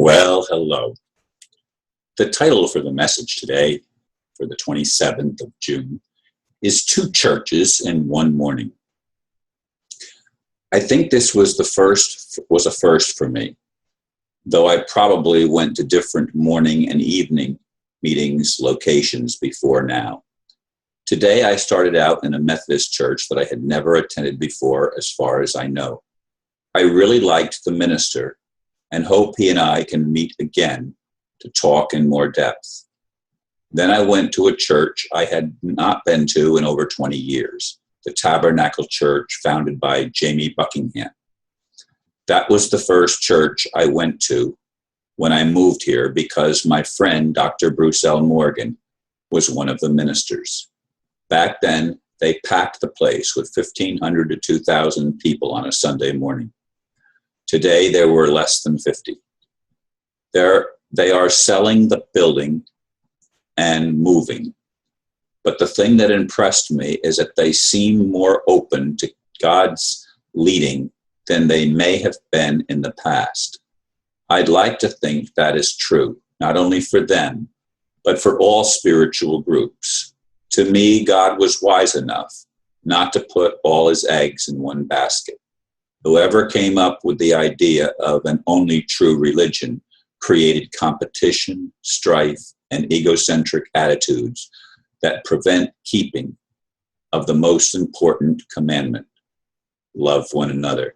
Well, hello. The title for the message today, for the 27th of June, is Two Churches in One Morning. I think this was a first for me, though I probably went to different morning and evening meetings, locations before now. Today I started out in a Methodist church that I had never attended before, as far as I know. I really liked the minister and hope he and I can meet again to talk in more depth. Then I went to a church I had not been to in over 20 years, the Tabernacle Church, founded by Jamie Buckingham. That was the first church I went to when I moved here because my friend, Dr. Bruce L. Morgan, was one of the ministers. Back then, they packed the place with 1,500 to 2,000 people on a Sunday morning. Today, there were less than 50. They are selling the building and moving. But the thing that impressed me is that they seem more open to God's leading than they may have been in the past. I'd like to think that is true, not only for them, but for all spiritual groups. To me, God was wise enough not to put all his eggs in one basket. Whoever came up with the idea of an only true religion created competition, strife, and egocentric attitudes that prevent keeping of the most important commandment: love one another.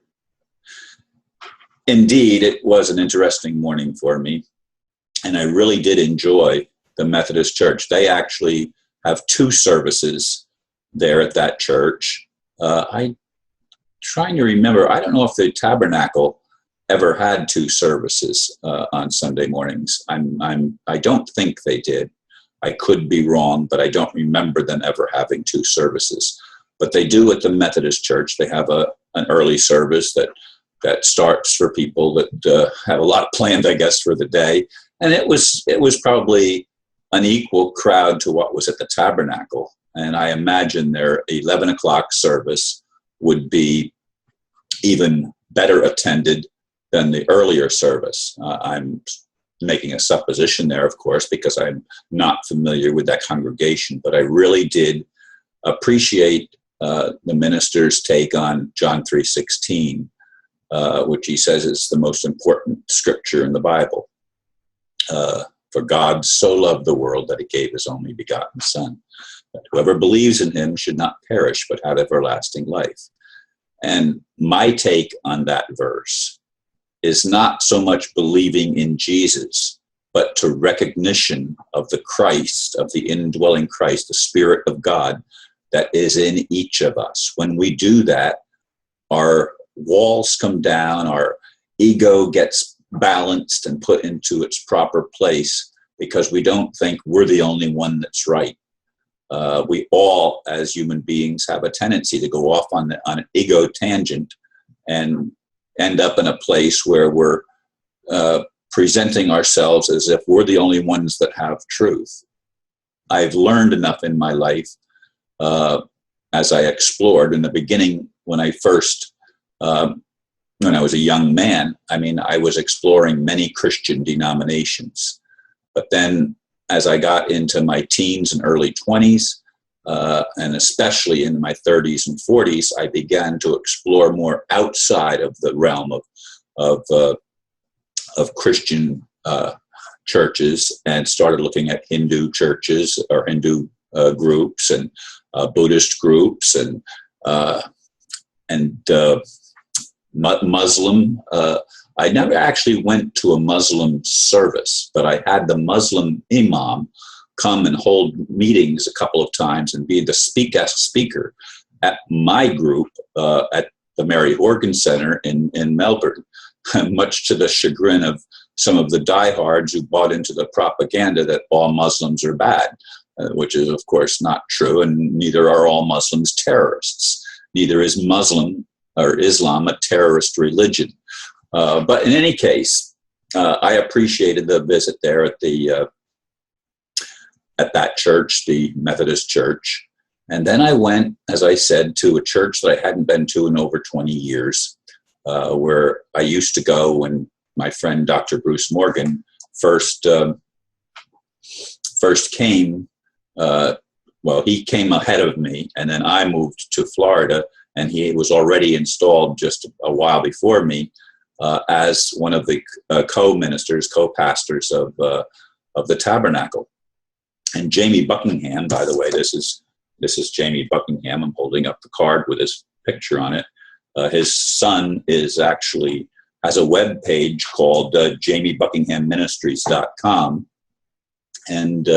Indeed, it was an interesting morning for me, and I really did enjoy the Methodist Church. They actually have two services there at that church. I'm trying to remember, I don't know if the Tabernacle ever had two services on Sunday mornings. I don't think they did. I could be wrong, but I don't remember them ever having two services. But they do at the Methodist Church. They have an early service that starts for people that have a lot planned, I guess, for the day. And it was probably an equal crowd to what was at the Tabernacle. And I imagine their 11 o'clock service would be even better attended than the earlier service. I'm making a supposition there, of course, because I'm not familiar with that congregation, but I really did appreciate the minister's take on John 3:16, which he says is the most important scripture in the Bible. For God so loved the world that he gave his only begotten Son, that whoever believes in him should not perish but have everlasting life. And my take on that verse is not so much believing in Jesus, but to recognition of the Christ, of the indwelling Christ, the Spirit of God that is in each of us. When we do that, our walls come down, our ego gets balanced and put into its proper place because we don't think we're the only one that's right. We all, as human beings, have a tendency to go off on an ego tangent and end up in a place where we're presenting ourselves as if we're the only ones that have truth. I've learned enough in my life as I explored in the beginning when I first, when I was a young man. I was exploring many Christian denominations. But then as I got into my teens and early 20s, and especially in my 30s and 40s, I began to explore more outside of the realm of Christian churches, and started looking at Hindu churches or Hindu groups and Buddhist groups and Muslim. I never actually went to a Muslim service, but I had the Muslim imam come and hold meetings a couple of times and be the guest speaker at my group at the Mary Horgan Center in Melbourne, much to the chagrin of some of the diehards who bought into the propaganda that all Muslims are bad, which is, of course, not true, and neither are all Muslims terrorists. Neither is Muslim or Islam a terrorist religion. But in any case, I appreciated the visit there at that church, the Methodist Church. And then I went, as I said, to a church that I hadn't been to in over 20 years, where I used to go when my friend Dr. Bruce Morgan first came. He came ahead of me, and then I moved to Florida, and he was already installed just a while before me as one of the co-ministers, co-pastors of the Tabernacle. And Jamie Buckingham, by the way, this is Jamie Buckingham. I'm holding up the card with his picture on it. His son has a web page called jamiebuckinghamministries.com, and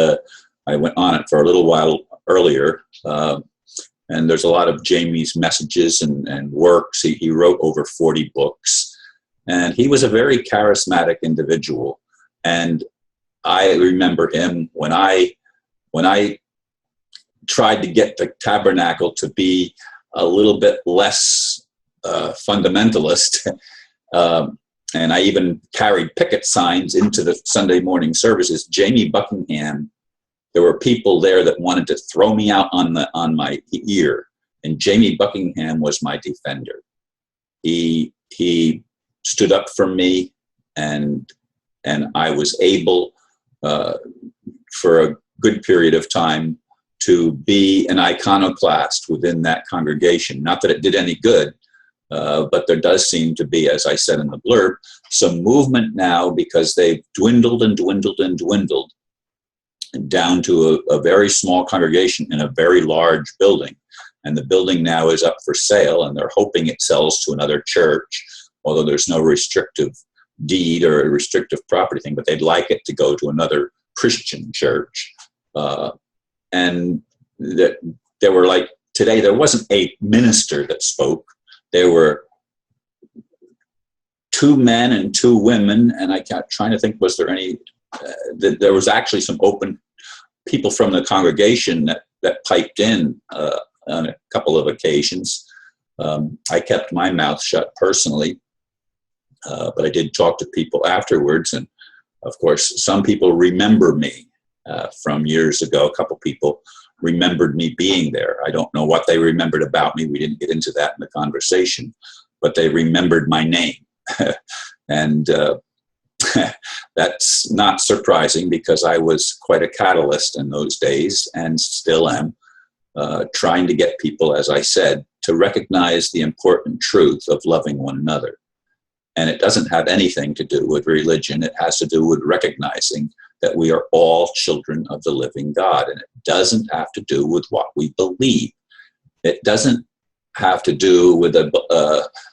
I went on it for a little while earlier. And there's a lot of Jamie's messages and works. He wrote over 40 books, and he was a very charismatic individual. And I remember him when I tried to get the Tabernacle to be a little bit less fundamentalist, and I even carried picket signs into the Sunday morning services. Jamie Buckingham, there were people there that wanted to throw me out on my ear, and Jamie Buckingham was my defender. He stood up for me, and I was able for a good period of time to be an iconoclast within that congregation. Not that it did any good, but there does seem to be, as I said in the blurb, some movement now, because they've dwindled and dwindled and dwindled down to a very small congregation in a very large building. And the building now is up for sale, and they're hoping it sells to another church, although there's no restrictive deed or a restrictive property thing, but they'd like it to go to another Christian church. And that there were, like today, there wasn't a minister that spoke. There were 2 men and 2 women, and I kept trying to think, was there any? There was actually some open people from the congregation that piped in on a couple of occasions. I kept my mouth shut personally, but I did talk to people afterwards, and of course, some people remember me from years ago. A couple people remembered me being there. I don't know what they remembered about me. We didn't get into that in the conversation, but they remembered my name. And that's not surprising, because I was quite a catalyst in those days, and still am, trying to get people, as I said, to recognize the important truth of loving one another. And it doesn't have anything to do with religion. It has to do with recognizing that we are all children of the living God. And it doesn't have to do with what we believe. It doesn't have to do with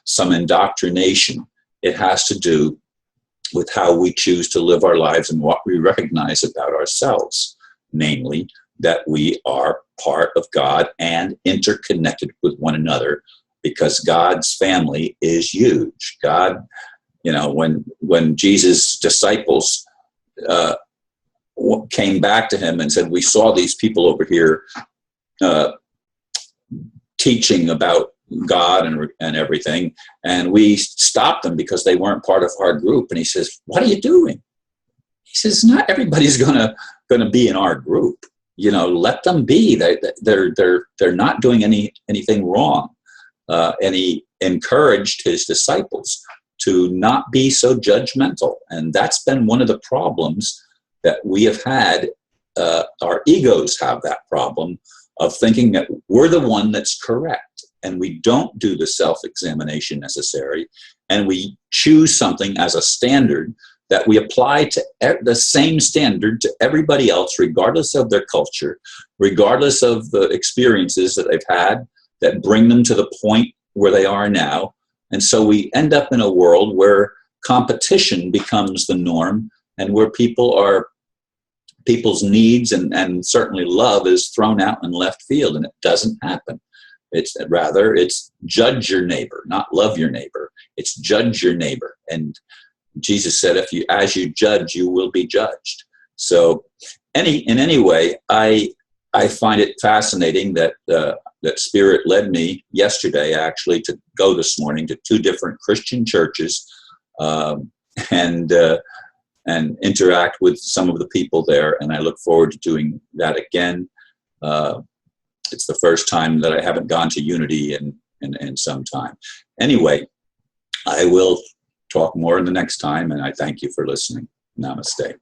some indoctrination. It has to do with how we choose to live our lives and what we recognize about ourselves, namely that we are part of God and interconnected with one another, because God's family is huge. God, when Jesus' disciples came back to him and said, "We saw these people over here teaching about God and everything, and we stopped them because they weren't part of our group." And he says, "What are you doing?" He says, "Not everybody's gonna be in our group. Let them be. They're not doing anything wrong." And he encouraged his disciples to not be so judgmental. And that's been one of the problems that we have had. Our egos have that problem of thinking that we're the one that's correct, and we don't do the self-examination necessary, and we choose something as a standard that we apply to the same standard to everybody else, regardless of their culture, regardless of the experiences that they've had that bring them to the point where they are now. And so we end up in a world where competition becomes the norm, and where people's needs and certainly love is thrown out in left field, and it doesn't happen. It's judge your neighbor, not love your neighbor. It's judge your neighbor. And Jesus said, as you judge, you will be judged. So in any way, I find it fascinating that Spirit led me yesterday, actually, to go this morning to 2 different Christian churches and interact with some of the people there. And I look forward to doing that again. It's the first time that I haven't gone to Unity in some time. Anyway, I will talk more the next time, and I thank you for listening. Namaste.